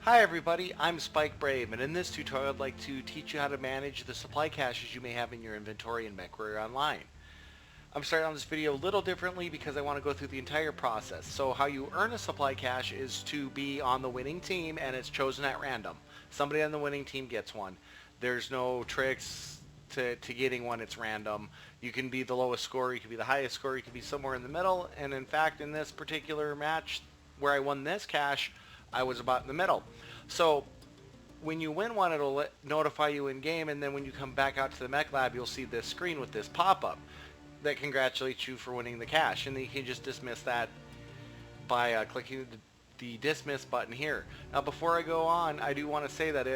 Hi everybody, I'm Spike Brave, and in this tutorial I'd like to teach you how to manage the supply caches you may have in your inventory in MechWarrior Online. I'm starting on this video a little differently because I want to go through the entire process. So how you earn a supply cache is to be on the winning team, and it's chosen at random. Somebody on the winning team gets one. There's no tricks to getting one, it's random. You can be the lowest score, you can be the highest score, you can be somewhere in the middle, and in fact in this particular match where I won this cache, I was about in the middle. So when you win one, it'll notify you in game, and then when you come back out to the mech lab, you'll see this screen with this pop-up that congratulates you for winning the cache, and then you can just dismiss that by clicking the dismiss button here. Now before I go on, I do want to say that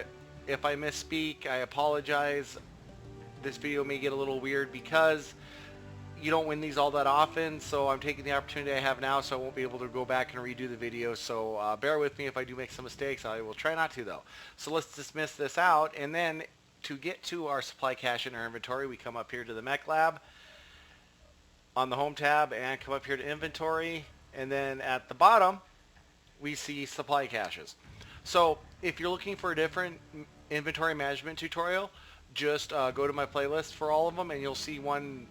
if I misspeak, I apologize. This video may get a little weird because you don't win these all that often, so I'm taking the opportunity I have now, so I won't be able to go back and redo the video, so bear with me if I do make some mistakes. I will try not to though. So let's dismiss this out, and then to get to our supply cache in our inventory, we come up here to the mech lab on the home tab and come up here to inventory, and then at the bottom we see supply caches. So if you're looking for a different inventory management tutorial, just go to my playlist for all of them, and you'll see one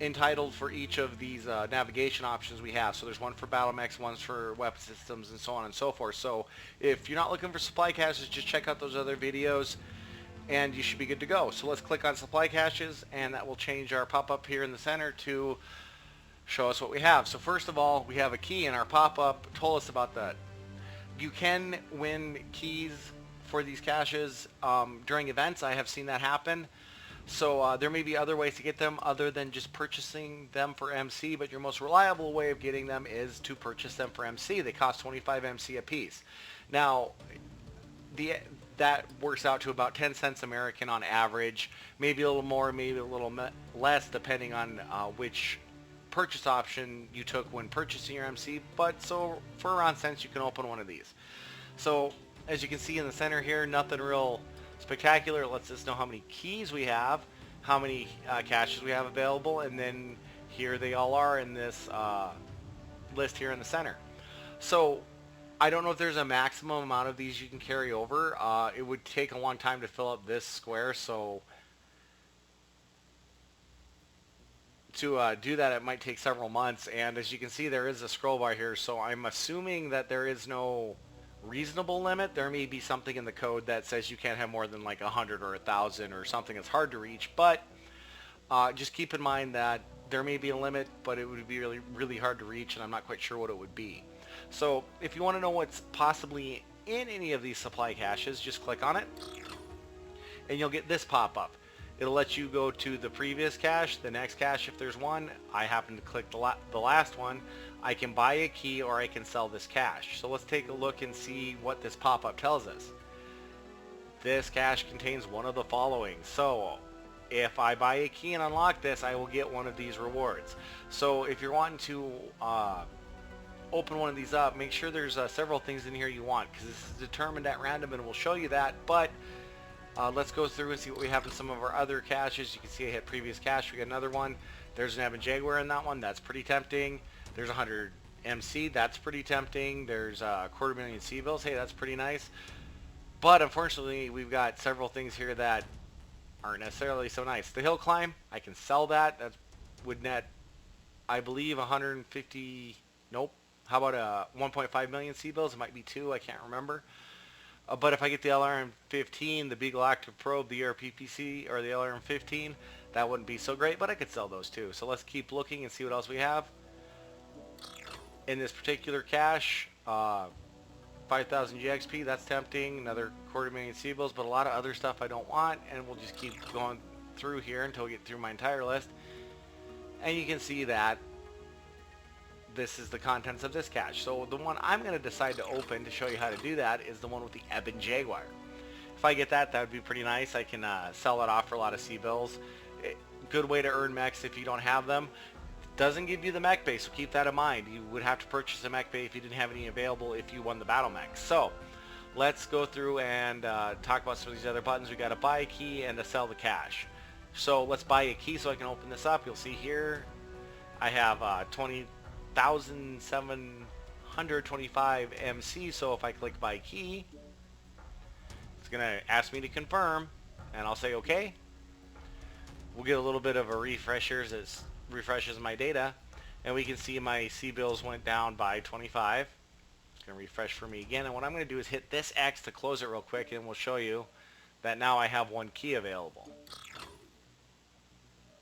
entitled for each of these navigation options we have. So there's one for battle mechs, one's for weapon systems, and so on and so forth. So if you're not looking for supply caches, just check out those other videos and you should be good to go. So let's click on supply caches, and that will change our pop-up here in the center to show us what we have. So first of all, we have a key, and our pop-up told us about that. You can win keys for these caches during events. I have seen that happen. So there may be other ways to get them other than just purchasing them for MC, but your most reliable way of getting them is to purchase them for MC. They cost 25 MC a piece. Now, that works out to about 10 cents American on average, maybe a little more, maybe a little less, depending on which purchase option you took when purchasing your MC, but so for around cents you can open one of these. So as you can see in the center here, nothing real spectacular. It lets us know how many keys we have, how many caches we have available, and then here they all are in this list here in the center. So I don't know if there's a maximum amount of these you can carry over. It would take a long time to fill up this square, so to do that it might take several months. And as you can see, there is a scroll bar here, so I'm assuming that there is no reasonable limit. There may be something in the code that says you can't have more than like 100 or 1,000 or something that's hard to reach, but just keep in mind that there may be a limit, but it would be really hard to reach, and I'm not quite sure what it would be. So if you want to know what's possibly in any of these supply caches, just click on it and you'll get this pop-up. It'll let you go to the previous cache, the next cache if there's one. I happen to click the last one. I can buy a key or I can sell this cache. So let's take a look and see what this pop-up tells us. This cache contains one of the following. So if I buy a key and unlock this, I will get one of these rewards. So if you're wanting to open one of these up, make sure there's several things in here you want, because this is determined at random and we'll show you that. But let's go through and see what we have in some of our other caches. You can see I hit previous cache. We got another one. There's an MechWarrior in that one. That's pretty tempting. There's 100 MC. That's pretty tempting. There's a 250,000 C-bills. Hey, that's pretty nice. But unfortunately, we've got several things here that aren't necessarily so nice. The hill climb, I can sell that. That would net, I believe, 150. Nope. How about 1.5 million C-bills? It might be 2. I can't remember. But if I get the LRM-15, the Beagle Active Probe, the ERPPC, or the LRM-15, that wouldn't be so great, but I could sell those too. So let's keep looking and see what else we have. In this particular cache, 5,000 GXP, that's tempting. Another 250,000 C-bills, but a lot of other stuff I don't want, and we'll just keep going through here until we get through my entire list. And you can see that this is the contents of this cache. So the one I'm going to decide to open to show you how to do that is the one with the Ebon Jaguar. If I get that, that would be pretty nice. I can sell it off for a lot of C-bills. Good way to earn mechs if you don't have them. Doesn't give you the mech base, so keep that in mind. You would have to purchase a mech base if you didn't have any available if you won the battle mech. So let's go through and talk about some of these other buttons. We got to buy a key and to sell the cache. So let's buy a key so I can open this up. You'll see here I have 20,725 MC, so if I click buy key, It's going to ask me to confirm, and I'll say okay. We'll get a little bit of a refresher as it refreshes my data, and we can see my C-bills went down by 25. It's going to refresh for me again, and what I'm going to do is hit this X to close it real quick, and we'll show you that now I have one key available.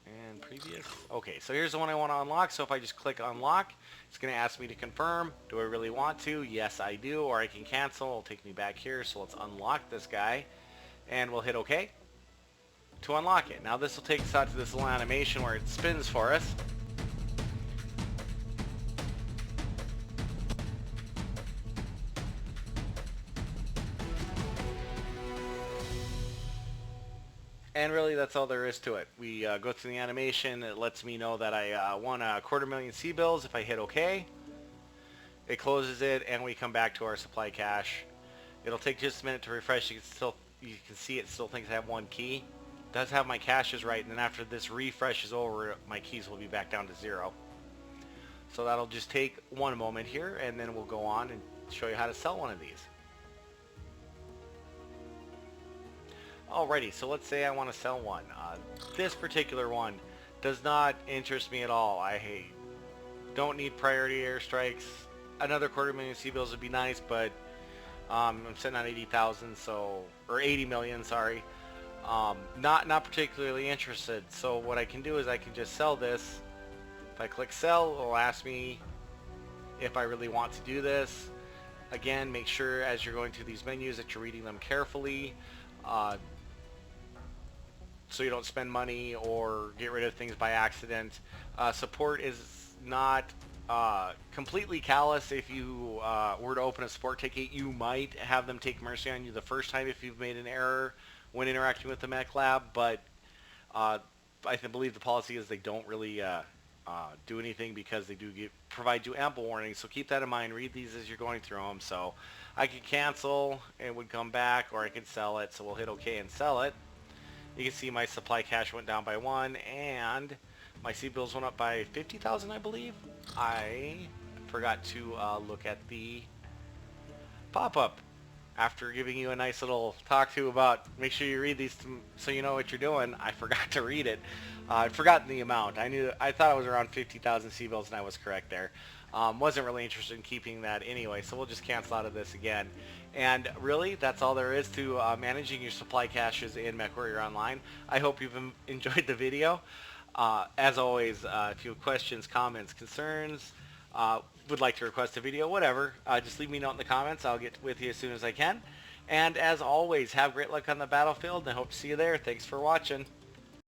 And previous. Okay, so here's the one I want to unlock. So if I just click unlock, it's going to ask me to confirm. Do I really want to? Yes, I do. Or I can cancel. It'll take me back here. So let's unlock this guy. And we'll hit OK to unlock it. Now this will take us out to this little animation where it spins for us. And really, that's all there is to it. We go through the animation. It lets me know that I won 250,000 C-bills. If I hit OK, it closes it, and we come back to our supply cache. It'll take just a minute to refresh. You can see it still thinks I have one key. It does have my caches right, and then after this refresh is over, my keys will be back down to 0. So that'll just take one moment here, and then we'll go on and show you how to sell one of these. Alrighty, so let's say I want to sell one. This particular one does not interest me at all. I don't need priority airstrikes. Another 250,000 C-bills would be nice, but I'm sitting on 80,000, so, or 80 million, sorry. Not particularly interested. So what I can do is I can just sell this. If I click sell, it'll ask me if I really want to do this. Again, make sure as you're going through these menus that you're reading them carefully. So you don't spend money or get rid of things by accident. Support is not completely callous. If you were to open a support ticket, you might have them take mercy on you the first time if you've made an error when interacting with the mech lab, but I believe the policy is they don't really do anything because they do provide you ample warnings, so keep that in mind. Read these as you're going through them. So I could cancel, it would come back, or I could sell it, so we'll hit OK and sell it. You can see my supply cache went down by 1, and my C-bills went up by 50,000, I believe. I forgot to look at the pop-up after giving you a nice little talk to about make sure you read these so you know what you're doing. I forgot to read it. I'd forgotten the amount. I thought it was around 50,000 C-bills, and I was correct there. Wasn't really interested in keeping that anyway, so we'll just cancel out of this again. And really, that's all there is to managing your supply caches in MechWarrior Online. I hope you've enjoyed the video. As always, if you have questions, comments, concerns, would like to request a video, whatever, just leave me a note in the comments. I'll get with you as soon as I can. And as always, have great luck on the battlefield, and I hope to see you there. Thanks for watching.